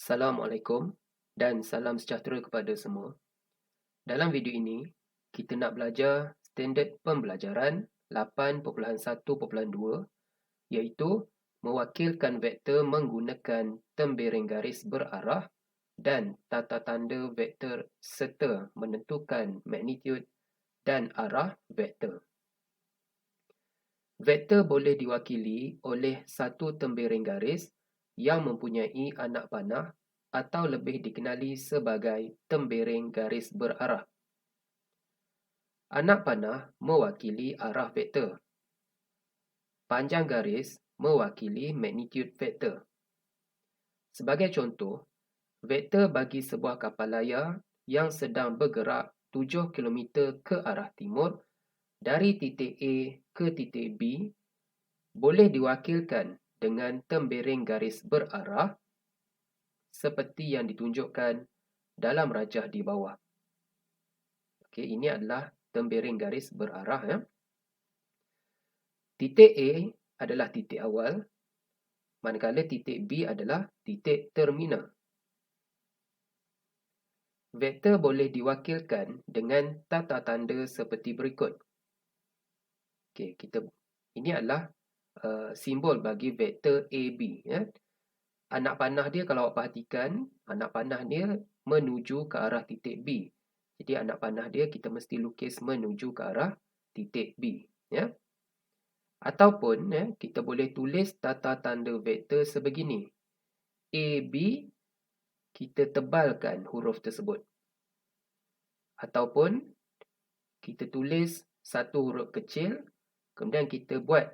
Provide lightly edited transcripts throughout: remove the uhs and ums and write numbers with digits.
Assalamualaikum dan salam sejahtera kepada semua. Dalam video ini, kita nak belajar standard pembelajaran 8.1.2 iaitu mewakilkan vektor menggunakan tembereng garis berarah dan tata tanda vektor serta menentukan magnitud dan arah vektor. Vektor boleh diwakili oleh satu tembereng garis yang mempunyai anak panah atau lebih dikenali sebagai tembereng garis berarah. Anak panah mewakili arah vektor. Panjang garis mewakili magnitud vektor. Sebagai contoh, vektor bagi sebuah kapal layar yang sedang bergerak 7 km ke arah timur dari titik A ke titik B boleh diwakilkan dengan tembereng garis berarah seperti yang ditunjukkan dalam rajah di bawah. Okey, ini adalah tembereng garis berarah. Titik A adalah titik awal, manakala titik B adalah titik terminal. Vektor boleh diwakilkan dengan tata tanda seperti berikut. Okey, ini adalah simbol bagi vektor AB. Anak panah dia, kalau awak perhatikan, anak panah dia menuju ke arah titik B. Jadi anak panah dia kita mesti lukis menuju ke arah titik B. Ataupun kita boleh tulis tata tanda vektor sebegini. AB, kita tebalkan huruf tersebut. Ataupun kita tulis satu huruf kecil, kemudian kita buat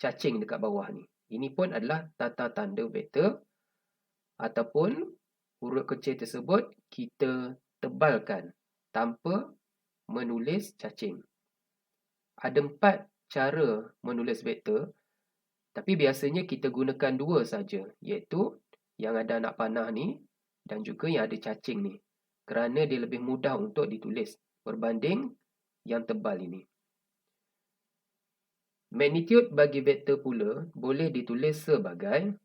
cacing dekat bawah ni. Ini pun adalah tata tanda vektor. Ataupun huruf kecil tersebut kita tebalkan tanpa menulis cacing. Ada 4 cara menulis vektor, tapi biasanya kita gunakan 2 saja, iaitu yang ada anak panah ni dan juga yang ada cacing ni, kerana dia lebih mudah untuk ditulis berbanding yang tebal ini. Magnitud bagi vektor pula boleh ditulis sebagai,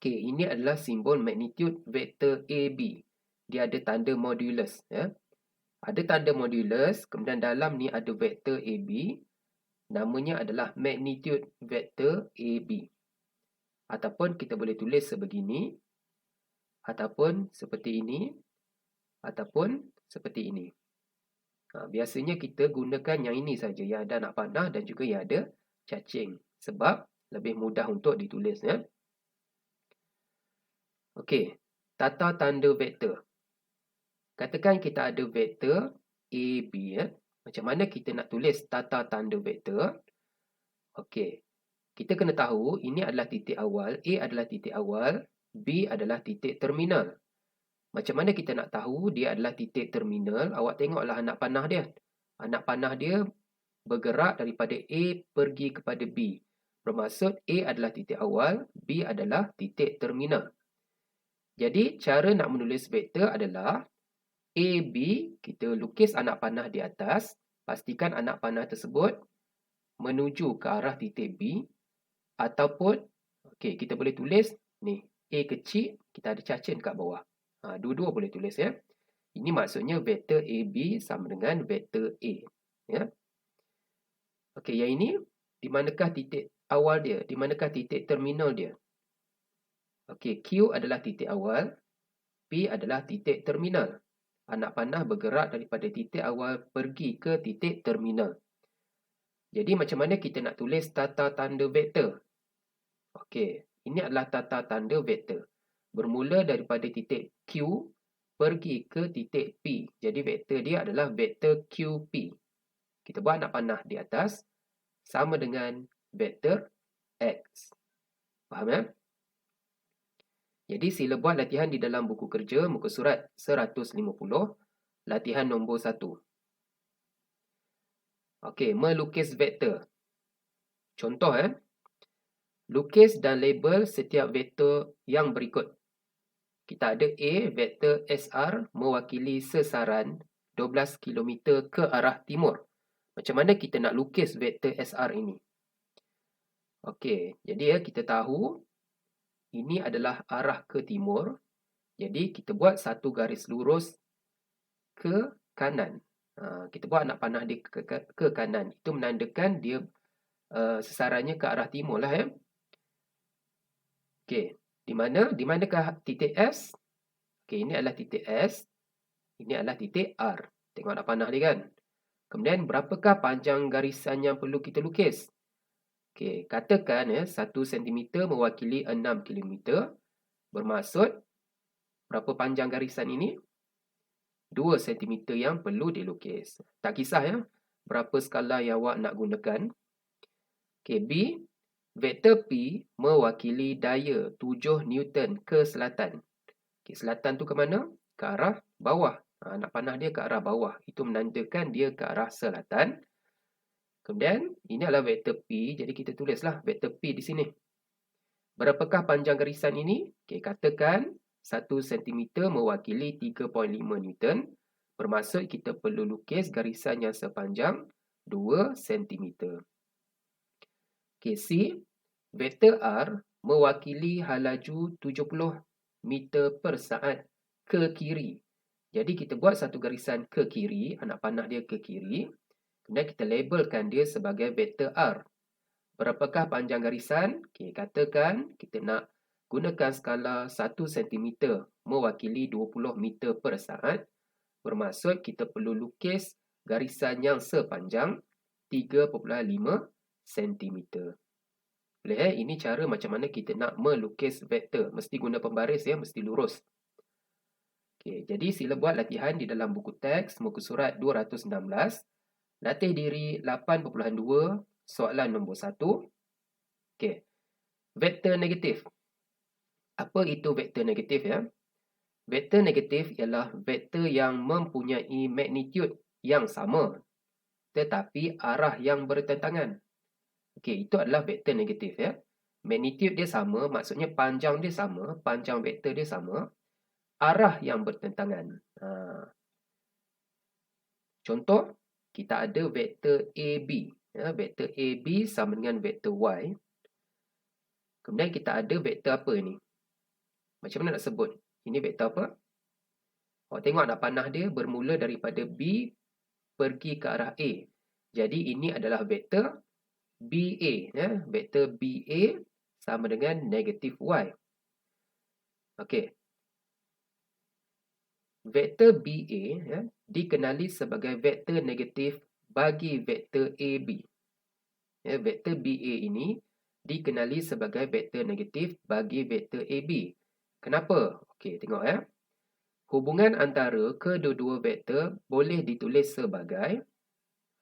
ini adalah simbol magnitud vektor AB. Dia ada tanda modulus. Ada tanda modulus, kemudian dalam ni ada vektor AB. Namanya adalah magnitud vektor AB. Ataupun kita boleh tulis sebegini, ataupun seperti ini, ataupun seperti ini. Biasanya kita gunakan yang ini saja, yang ada anak panah dan juga yang ada cacing, sebab lebih mudah untuk ditulis. Okey, tata tanda vektor. Katakan kita ada vektor AB. Macam mana kita nak tulis tata tanda vektor? Okey, kita kena tahu ini adalah titik awal, A adalah titik awal, B adalah titik terminal. Macam mana kita nak tahu dia adalah titik terminal? Awak tengoklah anak panah dia. Anak panah dia bergerak daripada A pergi kepada B. Bermaksud A adalah titik awal, B adalah titik terminal. Jadi cara nak menulis vektor adalah AB, kita lukis anak panah di atas. Pastikan anak panah tersebut menuju ke arah titik B. Ataupun, kita boleh tulis ni, A kecil, kita ada cacing kat bawah. Dua-dua boleh tulis. Ini maksudnya vektor AB sama dengan vektor A. Yang ini, di manakah titik awal dia? Di manakah titik terminal dia? Q adalah titik awal, P adalah titik terminal. Anak panah bergerak daripada titik awal pergi ke titik terminal. Jadi macam mana kita nak tulis tata tanda vektor? Ini adalah tata tanda vektor. Bermula daripada titik Q pergi ke titik P. Jadi vektor dia adalah vektor QP. Kita buat anak panah di atas sama dengan vektor X. Faham? Jadi sila buat latihan di dalam buku kerja muka surat 150, latihan nombor 1. Melukis vektor. Contoh, lukis dan label setiap vektor yang berikut. Kita ada A, vektor SR mewakili sesaran 12 km ke arah timur. Macam mana kita nak lukis vektor SR ini? Jadi kita tahu ini adalah arah ke timur. Jadi kita buat satu garis lurus ke kanan. Kita buat anak panah dia ke kanan. Itu menandakan dia sasarannya ke arah timur lah ya. Okey, di manakah titik S? Okey, ini adalah titik S. Ini adalah titik R. Tengok anak panah dia kan. Kemudian berapakah panjang garisan yang perlu kita lukis? Okey, katakan 1 cm mewakili 6 km. Bermaksud berapa panjang garisan ini? 2 cm yang perlu dilukis. Tak kisah ya, berapa skala yang awak nak gunakan. Okey, B. Vektor P mewakili daya 7 Newton ke selatan. Okey, selatan tu ke mana? Ke arah bawah. Anak panah dia ke arah bawah. Itu menandakan dia ke arah selatan. Kemudian, ini adalah vektor P. Jadi, kita tulislah vektor P di sini. Berapakah panjang garisan ini? Okey, katakan 1 cm mewakili 3.5 Newton. Bermaksud kita perlu lukis garisan yang sepanjang 2 cm. Okey, C. Vektor R mewakili halaju 70 meter per saat ke kiri. Jadi kita buat satu garisan ke kiri, anak panah dia ke kiri. Kemudian kita labelkan dia sebagai vektor R. Berapakah panjang garisan? Okey, katakan kita nak gunakan skala 1 cm mewakili 20 meter per saat. Bermaksud kita perlu lukis garisan yang sepanjang 3.5 cm. Boleh ini cara macam mana kita nak melukis vektor. Mesti guna pembaris ya, mesti lurus. Okey, jadi sila buat latihan di dalam buku teks muka surat 216. Latih diri 8.2, soalan nombor 1. Okey. Vektor negatif. Apa itu vektor negatif ya? Vektor negatif ialah vektor yang mempunyai magnitude yang sama tetapi arah yang bertentangan. Okey, itu adalah vektor negatif ya. Magnitude dia sama, maksudnya panjang dia sama, panjang vektor dia sama, arah yang bertentangan. Contoh, kita ada vektor AB. Ya, vektor AB sama dengan vektor Y. Kemudian kita ada vektor apa ni? Macam mana nak sebut? Ini vektor apa? Awak tengok anak panah dia bermula daripada B pergi ke arah A. Jadi ini adalah vektor BA. Ya. Vektor BA sama dengan negatif Y. Okey. Vektor BA ya, dikenali sebagai vektor negatif bagi vektor AB. Ya, vektor BA ini dikenali sebagai vektor negatif bagi vektor AB. Kenapa? Okey, tengok ya. Hubungan antara kedua-dua vektor boleh ditulis sebagai,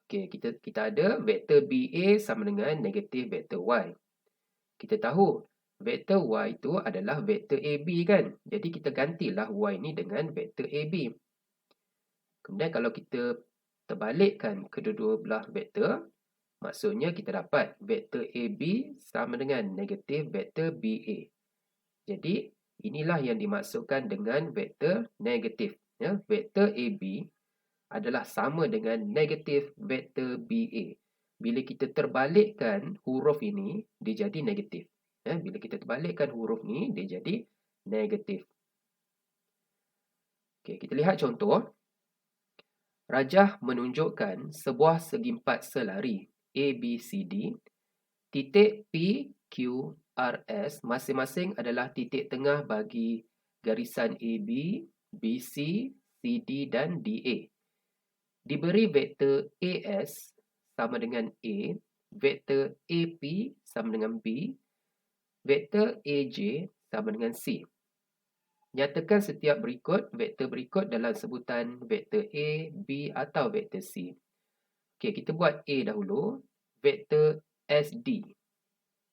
okey, kita ada vektor BA sama dengan negatif vektor Y. Kita tahu vektor Y itu adalah vektor AB kan? Jadi kita gantilah Y ni dengan vektor AB. Kemudian kalau kita terbalikkan kedua-dua belah vektor, maksudnya kita dapat vektor AB sama dengan negatif vektor BA. Jadi inilah yang dimaksudkan dengan vektor negatif. Ya, vektor AB adalah sama dengan negatif vektor BA. Bila kita terbalikkan huruf ini, dia jadi negatif. Ya, bila kita terbalikkan huruf ni, dia jadi negatif. Okey, kita lihat contoh. Rajah menunjukkan sebuah segi empat selari ABCD. Titik P, Q, R, S masing-masing adalah titik tengah bagi garisan AB, BC, CD dan DA. Diberi vektor AS sama dengan A, vektor AP sama dengan B, vektor AJ sama dengan C. Nyatakan setiap vektor berikut dalam sebutan vektor A, B atau vektor C. Okey, kita buat A dahulu. Vektor SD.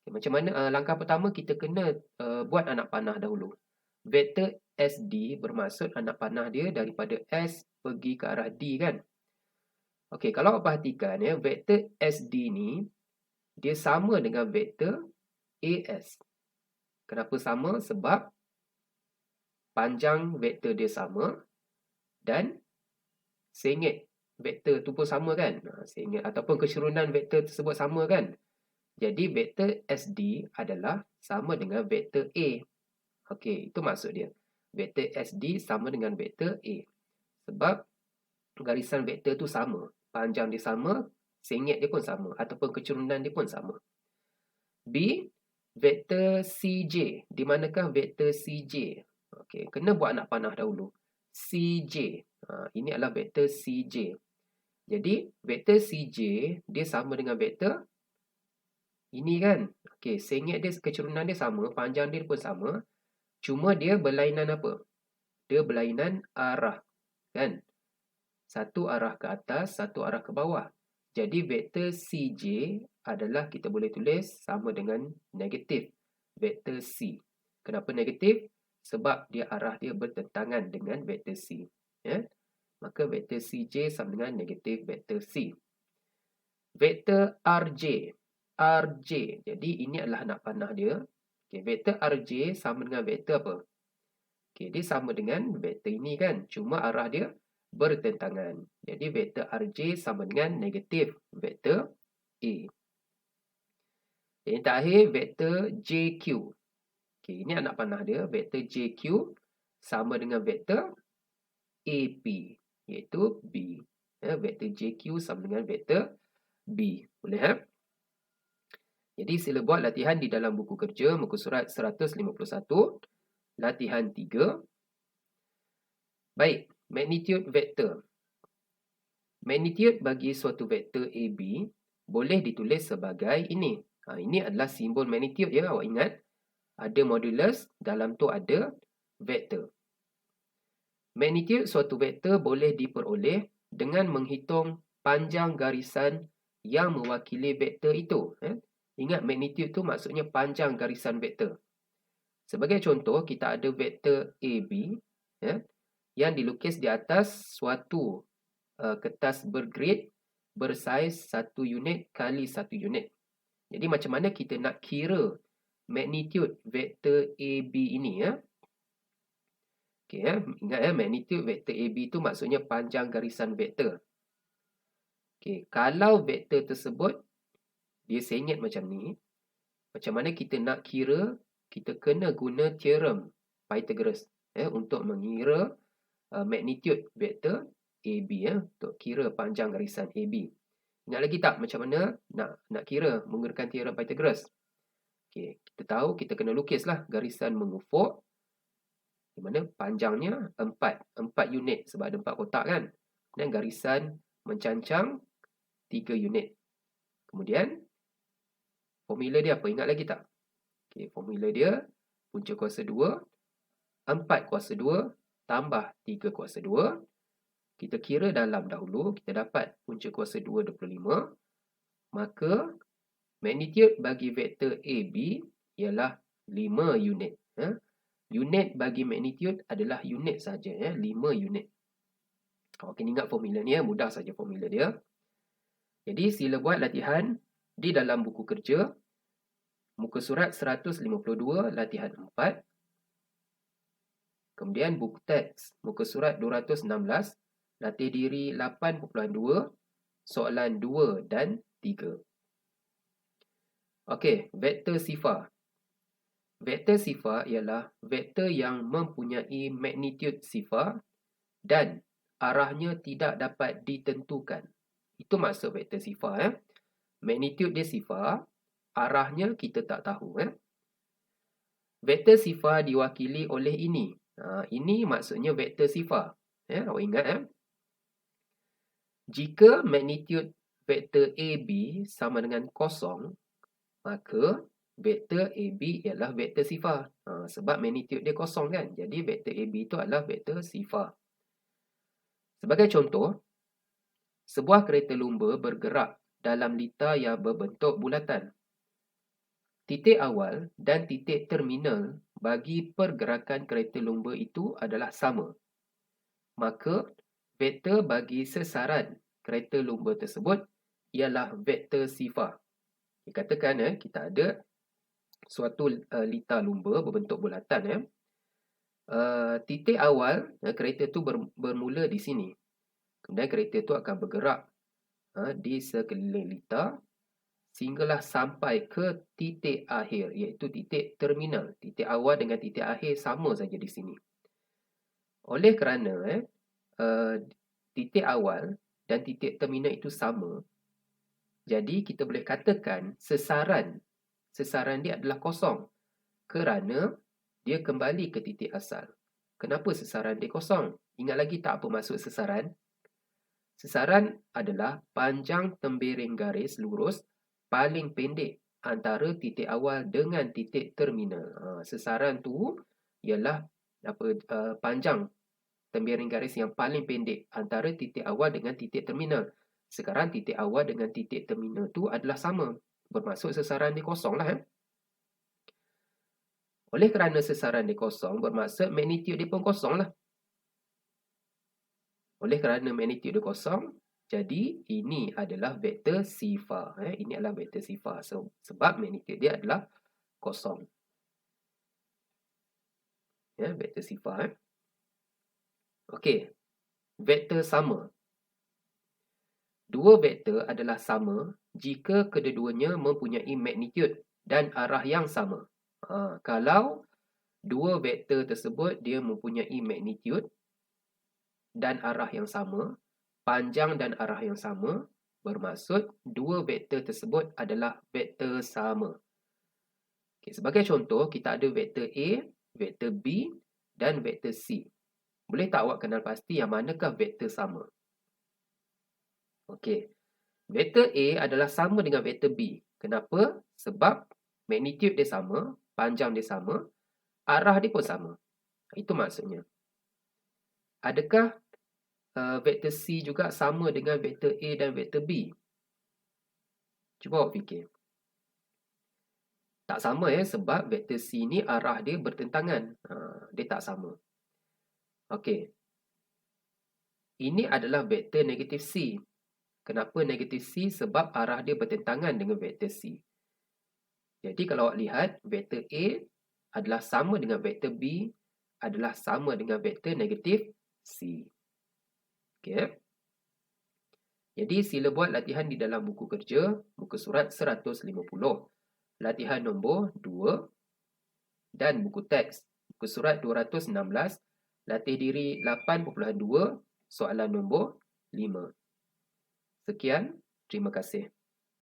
Okay, macam mana? Langkah pertama kita kena buat anak panah dahulu. Vektor SD bermaksud anak panah dia daripada S pergi ke arah D kan? Okey, kalau awak perhatikan ya, vektor SD ni dia sama dengan vektor AS. Kenapa sama? Sebab panjang vektor dia sama dan sengit vektor tu pun sama kan? Sengit ataupun keserunan vektor tersebut sama kan? Jadi vektor SD adalah sama dengan vektor A. Okey, itu maksud dia. Vektor SD sama dengan vektor A. Sebab garisan vektor tu sama. Panjang dia sama, sengit dia pun sama. Ataupun kecurunan dia pun sama. B, vektor CJ. Di manakah vektor CJ? Okey, kena buat anak panah dahulu. CJ. Ini adalah vektor CJ. Jadi, vektor CJ dia sama dengan vektor ini kan. Okey, sengit dia, kecurunan dia sama, panjang dia pun sama. Cuma dia berlainan apa? Dia berlainan arah. Kan? Satu arah ke atas, satu arah ke bawah. Jadi vektor CJ adalah kita boleh tulis sama dengan negatif vektor C. Kenapa negatif? Sebab dia arah dia bertentangan dengan vektor C. Ya? Maka vektor CJ sama dengan negatif vektor C. Vektor RJ. RJ. Jadi ini adalah anak panah dia. Okay, vektor RJ sama dengan vektor apa? Okay, dia sama dengan vektor ini kan. Cuma arah dia bertentangan. Jadi vektor RJ sama dengan negatif vektor A. Yang terakhir vektor JQ. Okay, ini anak panah dia. Vektor JQ sama dengan vektor AP. Iaitu B. Vektor JQ sama dengan vektor B. Boleh ya? Jadi sila buat latihan di dalam buku kerja muka surat 151. Latihan 3. Baik, magnitude vektor. Magnitude bagi suatu vektor AB boleh ditulis sebagai ini. Ini adalah simbol magnitude ya, awak ingat. Ada modulus, dalam tu ada vektor. Magnitude suatu vektor boleh diperoleh dengan menghitung panjang garisan yang mewakili vektor itu. Ingat magnitude tu maksudnya panjang garisan vektor. Sebagai contoh, kita ada vektor AB yang dilukis di atas suatu kertas bergrade bersaiz 1 unit kali 1 unit. Jadi macam mana kita nak kira magnitude vektor AB ini ya? Okey ya, ingat ya, magnitude vektor AB itu maksudnya panjang garisan vektor. Okey, kalau vektor tersebut dia sengit macam ni, macam mana kita nak kira? Kita kena guna teorem Pythagoras untuk mengira magnitude vektor AB untuk kira panjang garisan AB. Ingat lagi tak macam mana nak kira menggunakan teorem Pythagoras? Okey, kita tahu kita kena lukislah garisan mengufuk di mana panjangnya 4 unit sebab ada 4 kotak kan. Dan garisan mencancang 3 unit. Kemudian formula dia apa? Ingat lagi tak? Okey, formula dia punca kuasa 2 4 kuasa 2 tambah 3 kuasa 2. Kita kira dalam dahulu, kita dapat punca kuasa 2 25. Maka magnitude bagi vektor AB ialah 5 unit. Unit bagi magnitude adalah unit saja, 5 unit. Awak kena ingat formula ni mudah saja formula dia. Jadi sila buat latihan di dalam buku kerja muka surat 152 latihan 4. Kemudian buku teks muka surat 216 latih diri 8.2 soalan 2 dan 3. Okey, vektor sifar. Vektor sifar ialah vektor yang mempunyai magnitude sifar dan arahnya tidak dapat ditentukan. Itu maksud vektor sifar. Magnitude dia sifar, arahnya kita tak tahu. Vektor sifar diwakili oleh ini. Ini maksudnya vektor sifar. Awak ingat Jika magnitude vektor AB sama dengan kosong, maka vektor AB ialah vektor sifar. Sebab magnitude dia kosong kan. Jadi vektor AB itu adalah vektor sifar. Sebagai contoh, sebuah kereta lumba bergerak dalam litar yang berbentuk bulatan. Titik awal dan titik terminal bagi pergerakan kereta lumba itu adalah sama. Maka vektor bagi sesaran kereta lumba tersebut ialah vektor sifar. Dikatakan kita ada suatu litar lumba berbentuk bulatan. Titik awal kereta itu bermula di sini. Kemudian kereta itu akan bergerak di sekeliling litar sehinggalah sampai ke titik akhir, iaitu titik terminal. Titik awal dengan titik akhir sama saja di sini. Oleh kerana titik awal dan titik terminal itu sama, jadi kita boleh katakan sasaran dia adalah kosong kerana dia kembali ke titik asal. Kenapa sasaran dia kosong? Ingat lagi tak apa maksud sasaran? Sasaran adalah panjang tembiring garis lurus paling pendek antara titik awal dengan titik terminal. Sasaran tu ialah panjang tembiring garis yang paling pendek antara titik awal dengan titik terminal. Sekarang titik awal dengan titik terminal tu adalah sama. Bermaksud sasaran dia kosong lah. Oleh kerana sasaran dia kosong, bermaksud magnitude dia pun kosong lah. Oleh kerana magnitude dia kosong, jadi ini adalah vektor sifar. Ini adalah vektor sifar. Sebab magnitude dia adalah kosong. Vektor sifar. Okey. Vektor sama. Dua vektor adalah sama jika kedua-duanya mempunyai magnitude dan arah yang sama. Kalau dua vektor tersebut dia mempunyai magnitude dan arah yang sama, panjang dan arah yang sama, bermaksud dua vektor tersebut adalah vektor sama. Okay, sebagai contoh, kita ada vektor A, vektor B dan vektor C. Boleh tak awak kenal pasti yang manakah vektor sama? Okey. Vektor A adalah sama dengan vektor B. Kenapa? Sebab magnitude dia sama, panjang dia sama, arah dia pun sama. Itu maksudnya. Adakah vektor C juga sama dengan vektor A dan vektor B? Cuba awak fikir. Tak sama sebab vektor C ni arah dia bertentangan. Dia tak sama. Okey. Ini adalah vektor negatif C. Kenapa negatif C? Sebab arah dia bertentangan dengan vektor C. Jadi kalau awak lihat, vektor A adalah sama dengan vektor B adalah sama dengan vektor negatif C. Okey. Jadi sila buat latihan di dalam buku kerja, muka surat 150. Latihan nombor 2 dan buku teks, muka surat 216, latih diri 8.2, soalan nombor 5. Sekian, terima kasih.